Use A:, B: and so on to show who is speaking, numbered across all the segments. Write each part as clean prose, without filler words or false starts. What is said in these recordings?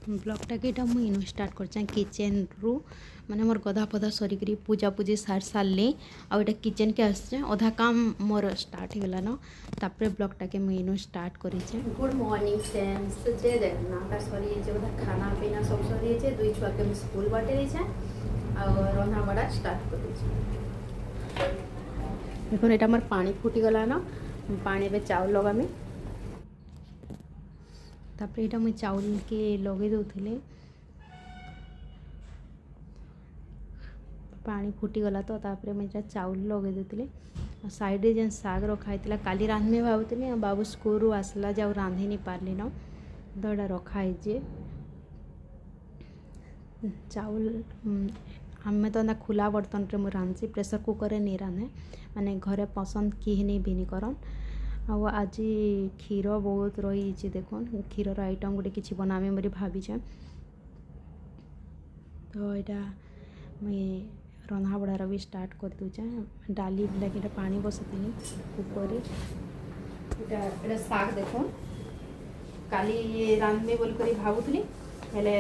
A: ब्लॉगटा के इटा मुझे इनु स्टार्ट कर किचेन रु माने मोर गधा पधा सरिक पूजा पूजी सार सारे आउटा किचेन के आसचे अधा काम मोर स्टार्ट हो गलान तापर ब्लॉगटा के मुझे इनु स्टार्ट कर गुड मॉर्निंग फ्रेंड्स जे देखना तार सरी बोधा खाना पीना सब सरी दुई छुआ के स्कूल बाटे रंधा बड़ा स्टार्ट कर देखो यहाँ मोर पानी फुटी गलान पानी पे चाउल लगामी तापर यहाँ मुझे चाउल के लगे दूसरे पानी फुटीगला तो तापर मुझे चाउल लगे दूसरी साइड जेन साग रखाई काली रांधमी भावुली बाबू स्कूल आसला जाऊ रांधि नहीं पार्ली न तो यहाँ रखाई चाउल आम तो ना खुला बर्तन रे मुझे रांधि प्रेसर कुकर नहीं रांधे माने घरे पसंद किए नहीं भी नहीं करन आज क्षीर बहुत रही देखुन क्षीर आइटम गोटे किसी बनामे बोली भावीचे तो यहाँ मुई रंधा बड़ार भी स्टार्ट कर दूचे डाली लगे पानी बसती कुकर ये साग देखुन काली रांधमी बोल कर भावुली हेले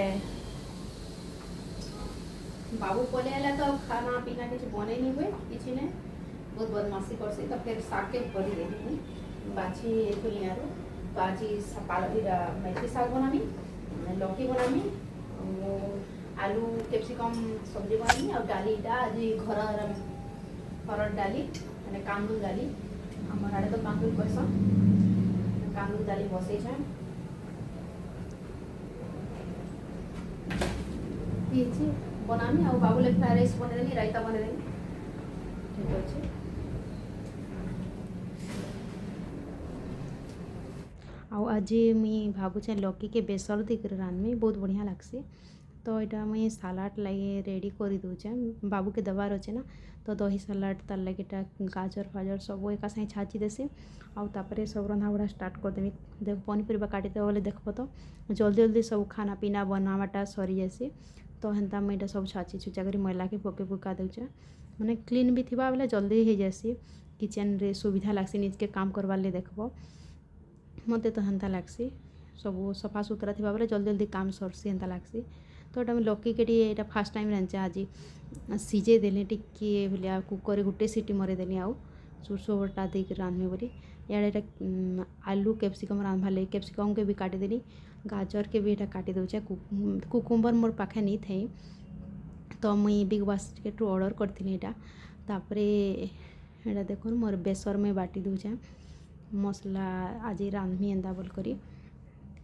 A: बाबू पले तो खाना पीना किसी बने नहीं हुए किसी ने बहुत बदमाशी करसी तो फिर साग के भरी देनी बाछी खुलियार तो आज मेथी साग बनामी लौकी बनामी आलू कैप्सिकम सब्जी बनामी और डालीटा आज घर डाली मैंने कांदुल डाली आम आड़े तो कांदुल कहसन कांदुल डाली बसई बनामी और बाबू लगे फ्राए राइस बनदेमी रायता बनदेमी ठीक अच्छे आज मुई भावुचे लौकी के बेसर देकर रांधमी बहुत बढ़िया लगसी तो यहाँ मुई सालाड लगे रेडी कर दूचे बाबू के दबार अच्छे ना तो दही सालाड तार लगे गाजर फाजर सब एक साथ छाची देसी आउे सब रंधा बड़ा स्टार्ट करदेमी देख पनीपरिया काटिदे बोले देख तो जल्दी जल्दी सब खाना पीना बनावाटा सरी जासी तो हेन्ता मुझे सब छाची छुचा कर मैला के पके पुका दूचे मैंने क्लीन भी थी बोले जल्दी हो जासी किचेन रे सुविधा लगसी निजके काम करवार ले देखब मत तो हेन्ता लगसी सब सफा सुतरा थी बोले जल्दी जल्दी काम सरसी हेन्ता लगसी तो यहाँ लौकी के यहाँ फास्ट टाइम रांचे आज सीझे देली टिके भलिया कुकर गोटे सीटी मरेदेली आउ सुरसोटा देकर रांधमी बोली इे आलू कैप्सिकम रांधवा लगे कैप्सिकम के भी काटिदेली गाजर के भी यहाँ काटी दूचे कुकुम्बर मोर पाखे नहीं थे तो मुई बिग बास्केट ऑर्डर करी यहाँ तापरे यहाँ देख मोर बेसर में बाटी दूचे मसला आज रांधमी एंता बोल करी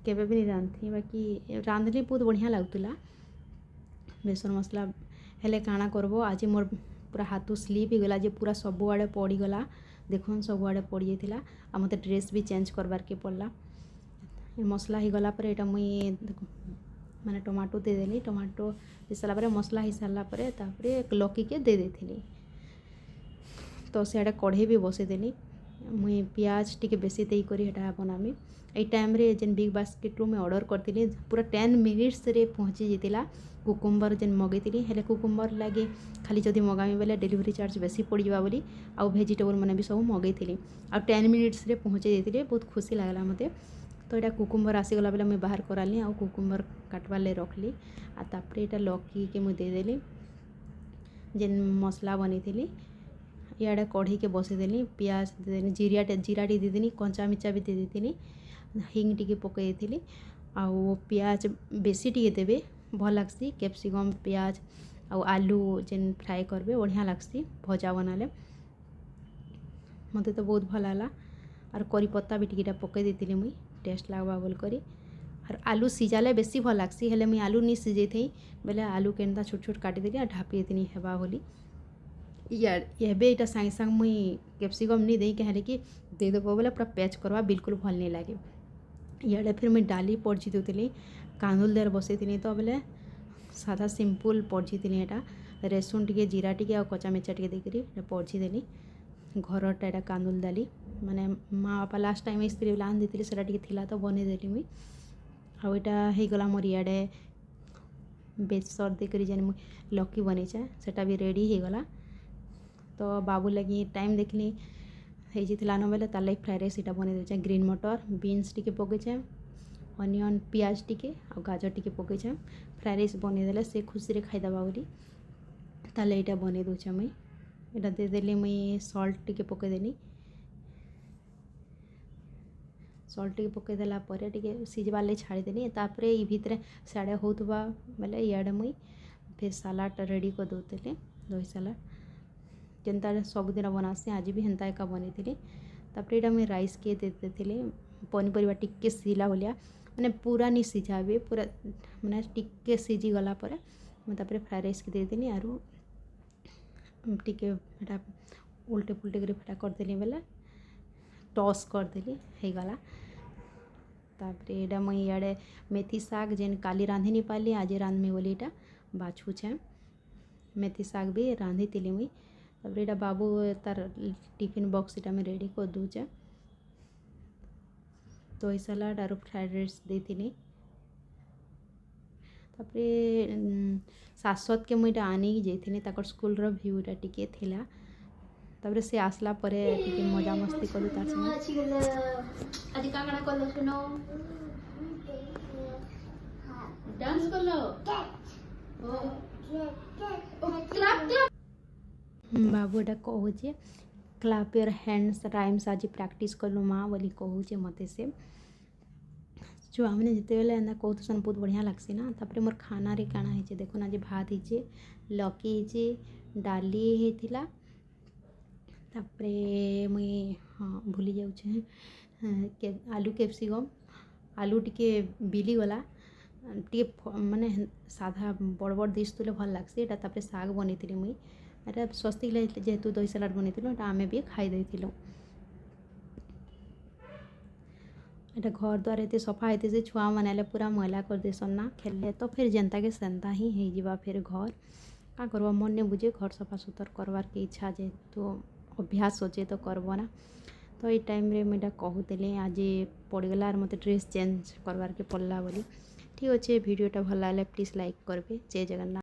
A: केबे भी नहीं रांधि बाकी रांधली बहुत बढ़िया लगुला बेसर मसला हेले काଣା करबो आज मोर पूरा हाथ स्लीप हो गला जे पूरा सब आड़े पड़गला देखुन सब आड़े पड़ जाता आ मते ड्रेस भी चेंज करवार के पड़ला मसला हो गला पर यहाँ मुई माने टमाटो देदेली टमाटो दे सारापर मसला हो सारापर तापर लौकी के दे देथिली तो सियाड़े कढ़े भी बसईदेली मुई पियाज टी बेसी देकर यहाँ बनामी ये टाइम रे जेन बिग बास्केट में ऑर्डर करी पूरा 10 मिनिट्स रे पहुँची जाता कुकुम्बर जेन मगेली हेले कुकुम्बर लगे खाली जदि मगामी बेले डिलीवरी चार्ज बेसी पड़ जावा बोली आउ वेजिटेबल मैंने भी सब मगेली आ 10 मिनिट्स रे पहुँचे जाते बहुत खुशी लगला मते तो यहाँ कुकुम्बर आसीगला बेले मुझे बाहर कराली आ कुकुम्बर काटवार ले रखली आ तापर यहाँ लौकी के मुझे देदेली जेन मसला बनी थी इे कढ़ी के बसईदेली पियाज देदेली जीरा टी देदेली कंचा मिर्चा भी दे देती हिंग टी पकई थी आउ पियाज बेसी टी देवे भल लगसी कैप्सिकम पियाज आउ आलू जेन फ्राए करबे बढ़िया लगसी भजा बनाले मते तो बहुत भल है और करी पत्ता भी टी पकई देती मुई टेस्ट लगवा बोल करी और आलू सीझाले बेसी भल लगसी हेले मुई आलू नहीं सीझे थी बेले आलू के एंता छोट छोट काटिदेली और ढापी देती हेबा बोली एबे इटा सागे साग मुई कैप्सिकम नहीं दे कहे कि दे देव बोले पूरा पैच करवा बिल्कुल भल नहीं लगे इे फिर मुई डाली पड़ची दूली कांदुल देर बसई तो बोले सादा सिंपल पड़ची यहाँ रेसुन टी जीरा टी कचा मिर्चा टी देकर पड़ची देली घरटा यहाँ कांदुल डाली माने माँ बापा लास्ट टाइम स्त्री बेला आन देती से तो बनईदेली मुई आईटा होगला मोर इे बेसर देकर जेन लौकी बनईचे सेटा भी रेडी होगला तो बाबू लगी टाइम देखली हो बेले तार लगे फ्राए राइस यहाँ बनई दे ग्रीन मटर बीन्स टी पकईचे अनियन पियाज टिके आ गाजर टिके पकईछे फ्राए राइस बनईदेले से खुशी रे खाईदेबा बोली ताले यहाँ बनई दूचे मुई यहाँ देदेली मुई सल्ट टिके पकईदेली सल्ट टिके पकईदेला परे टिके सिझबार लगी छाड़ीदेली तापर ये भितर साड़े होतबा बेले इे मुई फिर सालाड रेडी कर दौली दही सालाड जेनता सबुदिन बनासी आज भी हेन्ता एका बनई तापर यहाँ मुई राइस के दे देती पनीपरिया टिके सिझला भाया मैंने पूरा नहीं सिझा भी पूरा मैंने टिके सिझी गला पर मुझे फ्राए राइस के देदेली आरु टिके उल्टे पुल्टे कर करदेली बेले टॉस करदेली हो गला तापर यहाँ मुई इे मेथी साग जेन काली रांधि नहीं पाली आज रांधमी बोली यहाँ बाछुचे मेथी साग भी रांधि थी मुई तापर यहाँ बाबू तार टिफिन बॉक्स यहाँ मुझे रेडी कर दूचे दही सालाड आरु फ्राइड राइस देती तापर शाश्वत के मुझे आनी जाइनी ताकर स्कूल रो भ्यूटा टिके थिला तापर से आसला परे टिके मजा मस्ती कलु तार संगे
B: आज का कणा कलो सुनो डांस कलो ओ clap
A: Babu Etah कहूचे clap your hands rhymes आज प्रैक्टिस कलु माँ बोली कहूचे मते से छुआ मैंने जिते बेले एंता कहूसन बहुत बढ़िया लगसी ना तापर मोर खाना रे काना है देखो आज भात है लकी है डाली होता तापर मुई हाँ भूली जाऊे आलू कैप्सिकम आलू टिके बिली गला टिके माने साधा बड़ बड़ डिश तुले भल लगसी एटा तापर साग बनई मुई एटा स्वस्तिक लगे जेहेतु दही सालाड बनई आमे भी खाई देथिलु एटा घर द्वार एते सफा होते से छुआ मनाले पूरा मैला कर देसन ना खेलले तो फिर जनता के सेंता ही हो जावा फिर घर का करवा मन नहीं बुझे घर सफा सुतर करवार के इच्छा जेहेतु अभ्यास होचे तो करबो ना तो ये टाइम रे मुझे कहूली आज पड़गला मत ड्रेस चेंज करवार के पड़ला बोली ठीक अच्छे वीडियोटा भल लगे प्लीज लाइक करबे जय जगन्नाथ।